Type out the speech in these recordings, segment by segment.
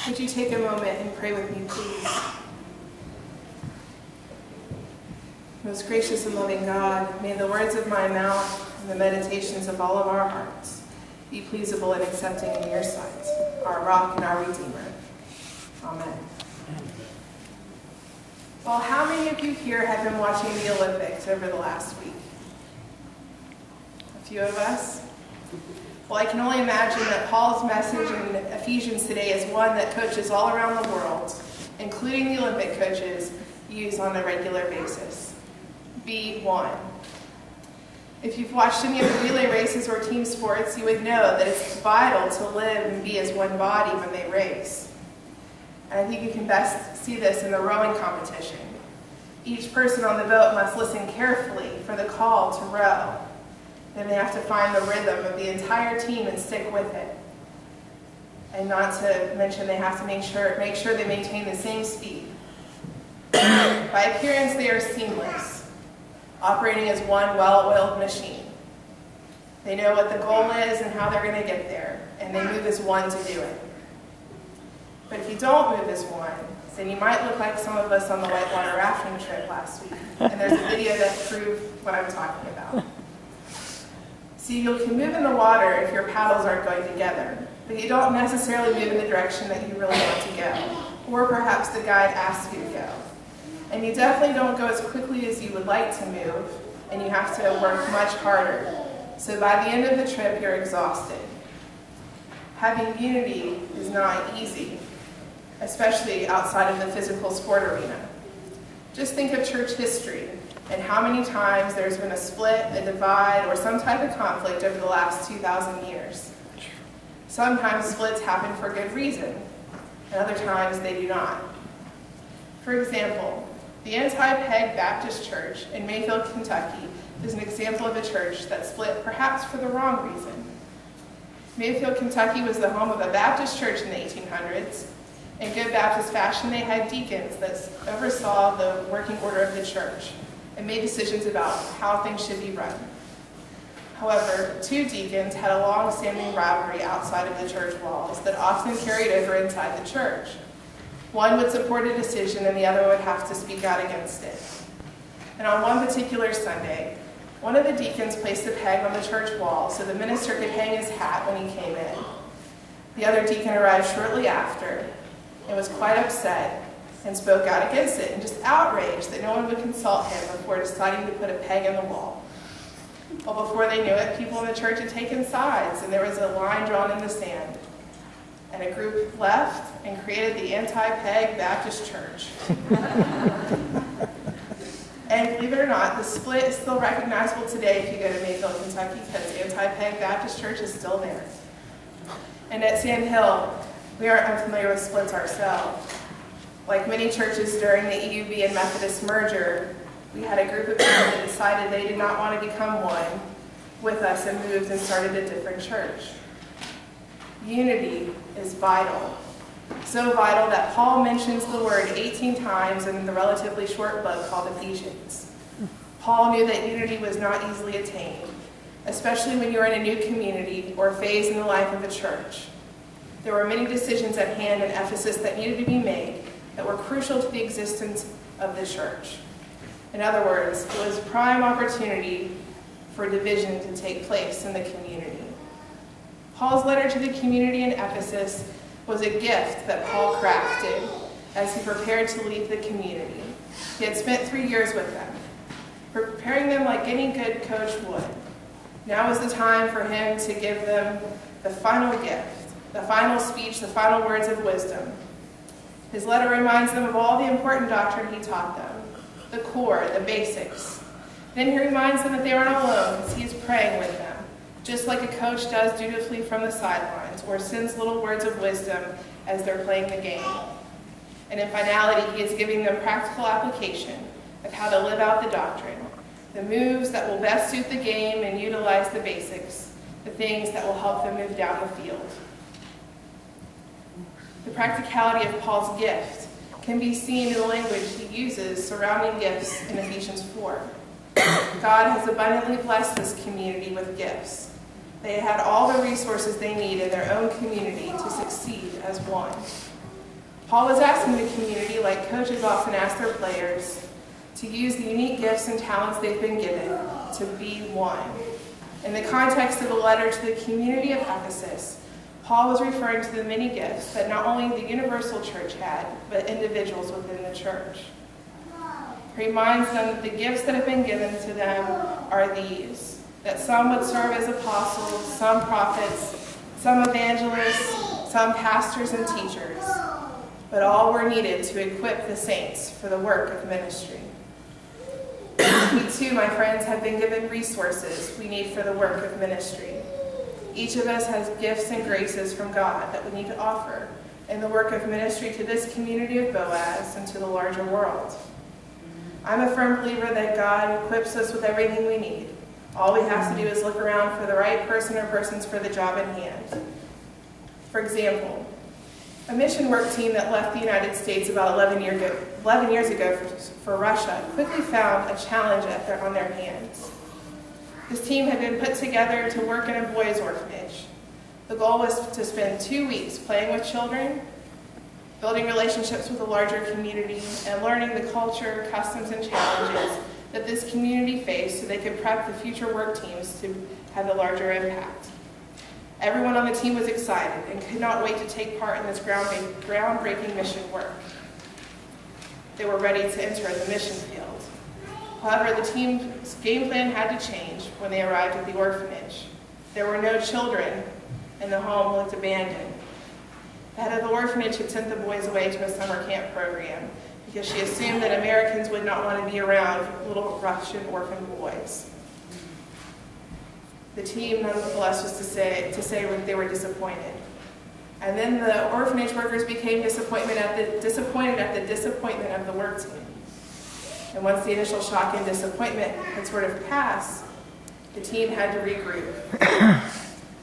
Would you take a moment and pray with me, please? Most gracious and loving God, may the words of my mouth and the meditations of all of our hearts be pleasable and accepting in your sight, our rock and our redeemer. Amen. Well, how many of you here have been watching the Olympics over the last week? A few of us? Well, I can only imagine that Paul's message in Ephesians today is one that coaches all around the world, including the Olympic coaches, use on a regular basis. Be one. If you've watched any of the relay races or team sports, you would know that it's vital to live and be as one body when they race. And I think you can best see this in the rowing competition. Each person on the boat must listen carefully for the call to row. Then they have to find the rhythm of the entire team and stick with it. And not to mention they have to make sure they maintain the same speed. By appearance, they are seamless, operating as one well-oiled machine. They know what the goal is and how they're going to get there, and they move as one to do it. But if you don't move as one, then you might look like some of us on the whitewater rafting trip last week. And there's a video that proved what I'm talking about. See, you can move in the water if your paddles aren't going together, but you don't necessarily move in the direction that you really want to go, or perhaps the guide asks you to go. And you definitely don't go as quickly as you would like to move, and you have to work much harder. So by the end of the trip, you're exhausted. Having unity is not easy, especially outside of the physical sport arena. Just think of church history and how many times there's been a split, a divide, or some type of conflict over the last 2,000 years. Sometimes splits happen for good reason, and other times they do not. For example, the Anti-Peg Baptist Church in Mayfield, Kentucky is an example of a church that split perhaps for the wrong reason. Mayfield, Kentucky was the home of a Baptist church in the 1800s. In good Baptist fashion, they had deacons that oversaw the working order of the church and made decisions about how things should be run. However, two deacons had a long-standing rivalry outside of the church walls that often carried over inside the church. One would support a decision and the other would have to speak out against it. And on one particular Sunday, one of the deacons placed a peg on the church wall so the minister could hang his hat when he came in. The other deacon arrived shortly after and was quite upset and spoke out against it and just outraged that no one would consult him before deciding to put a peg in the wall. Well, before they knew it, people in the church had taken sides and there was a line drawn in the sand. And a group left and created the Anti-Peg Baptist Church. And believe it or not, the split is still recognizable today if you go to Mayfield, Kentucky, because the Anti-Peg Baptist Church is still there. And at Sandhill, we aren't unfamiliar with splits ourselves. Like many churches during the EUB and Methodist merger, we had a group of people that decided they did not want to become one with us and moved and started a different church. Unity is vital. So vital that Paul mentions the word 18 times in the relatively short book called Ephesians. Paul knew that unity was not easily attained, especially when you're in a new community or phase in the life of a church. There were many decisions at hand in Ephesus that needed to be made that were crucial to the existence of the church. In other words, it was a prime opportunity for division to take place in the community. Paul's letter to the community in Ephesus was a gift that Paul crafted as he prepared to leave the community. He had spent 3 years with them, preparing them like any good coach would. Now was the time for him to give them the final gift, the final speech, the final words of wisdom. His letter reminds them of all the important doctrine he taught them, the core, the basics. Then he reminds them that they are not alone because he is praying with them, just like a coach does dutifully from the sidelines or sends little words of wisdom as they're playing the game. And in finality, he is giving them practical application of how to live out the doctrine, the moves that will best suit the game and utilize the basics, the things that will help them move down the field. The practicality of Paul's gift can be seen in the language he uses surrounding gifts in Ephesians 4. God has abundantly blessed this community with gifts. They had all the resources they need in their own community to succeed as one. Paul was asking the community, like coaches often ask their players, to use the unique gifts and talents they've been given to be one. In the context of the letter to the community of Ephesus, Paul was referring to the many gifts that not only the universal church had, but individuals within the church. He reminds them that the gifts that have been given to them are these, that some would serve as apostles, some prophets, some evangelists, some pastors and teachers, but all were needed to equip the saints for the work of ministry. We too, my friends, have been given resources we need for the work of ministry. Each of us has gifts and graces from God that we need to offer in the work of ministry to this community of Boaz and to the larger world. I'm a firm believer that God equips us with everything we need. All we have to do is look around for the right person or persons for the job at hand. For example, a mission work team that left the United States about 11 years ago for Russia quickly found a challenge on their hands. This team had been put together to work in a boys' orphanage. The goal was to spend 2 weeks playing with children, building relationships with the larger community, and learning the culture, customs, and challenges that this community faced so they could prep the future work teams to have a larger impact. Everyone on the team was excited and could not wait to take part in this groundbreaking mission work. They were ready to enter the mission field. However, the team's game plan had to change when they arrived at the orphanage. There were no children, and the home looked abandoned. The head of the orphanage had sent the boys away to a summer camp program because she assumed that Americans would not want to be around little Russian orphan boys. The team, nonetheless, was to say they were disappointed. And then the orphanage workers became disappointed at the disappointment of the work team. And once the initial shock and disappointment had sort of passed, the team had to regroup.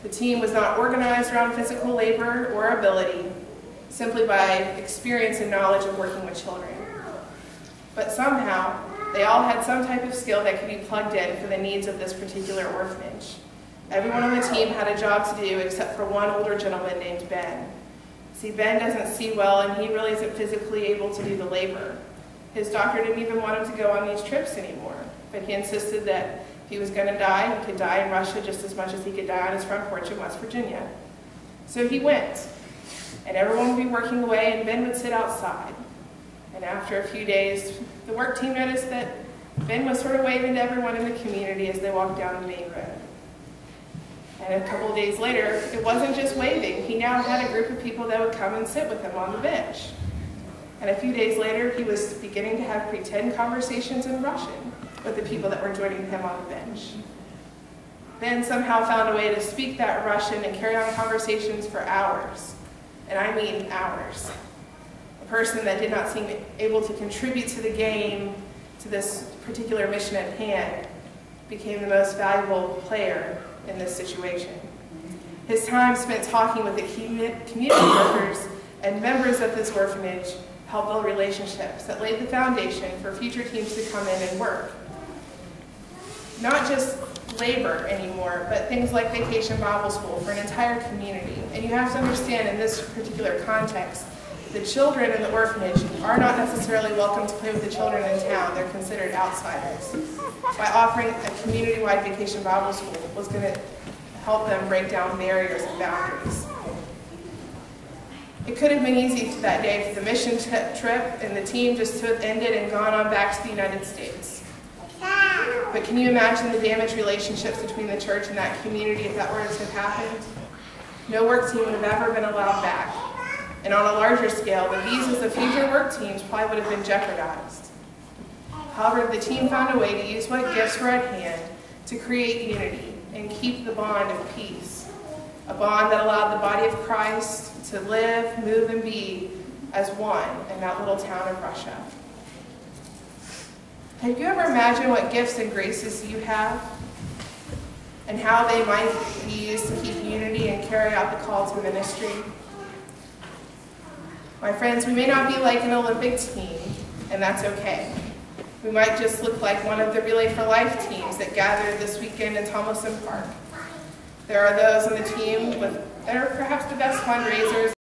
The team was not organized around physical labor or ability, simply by experience and knowledge of working with children. But somehow, they all had some type of skill that could be plugged in for the needs of this particular orphanage. Everyone on the team had a job to do except for one older gentleman named Ben. See, Ben doesn't see well and he really isn't physically able to do the labor. His doctor didn't even want him to go on these trips anymore, but he insisted that if he was going to die, he could die in Russia just as much as he could die on his front porch in West Virginia. So he went, and everyone would be working away and Ben would sit outside. And after a few days, the work team noticed that Ben was sort of waving to everyone in the community as they walked down the main road. And a couple of days later, it wasn't just waving. He now had a group of people that would come and sit with him on the bench. And a few days later, he was beginning to have pretend conversations in Russian with the people that were joining him on the bench. Ben somehow found a way to speak that Russian and carry on conversations for hours. And I mean hours. A person that did not seem able to contribute to the game, to this particular mission at hand, became the most valuable player in this situation. His time spent talking with the community workers and members of this orphanage helped build relationships that laid the foundation for future teams to come in and work. Not just labor anymore, but things like Vacation Bible School for an entire community. And you have to understand in this particular context, the children in the orphanage are not necessarily welcome to play with the children in town. They're considered outsiders. By offering a community-wide Vacation Bible School was going to help them break down barriers and boundaries. It could have been easy that day for the mission trip and the team just to have ended and gone on back to the United States. But can you imagine the damaged relationships between the church and that community if that were to have happened? No work team would have ever been allowed back. And on a larger scale, the visas of future work teams probably would have been jeopardized. However, the team found a way to use what gifts were at hand to create unity and keep the bond of peace. A bond that allowed the body of Christ to live, move, and be as one in that little town of Russia. Have you ever imagined what gifts and graces you have and how they might be used to keep unity and carry out the call to ministry? My friends, we may not be like an Olympic team, and that's okay. We might just look like one of the Relay for Life teams that gathered this weekend in Tomlinson Park. There are those on the team that are perhaps the best fundraisers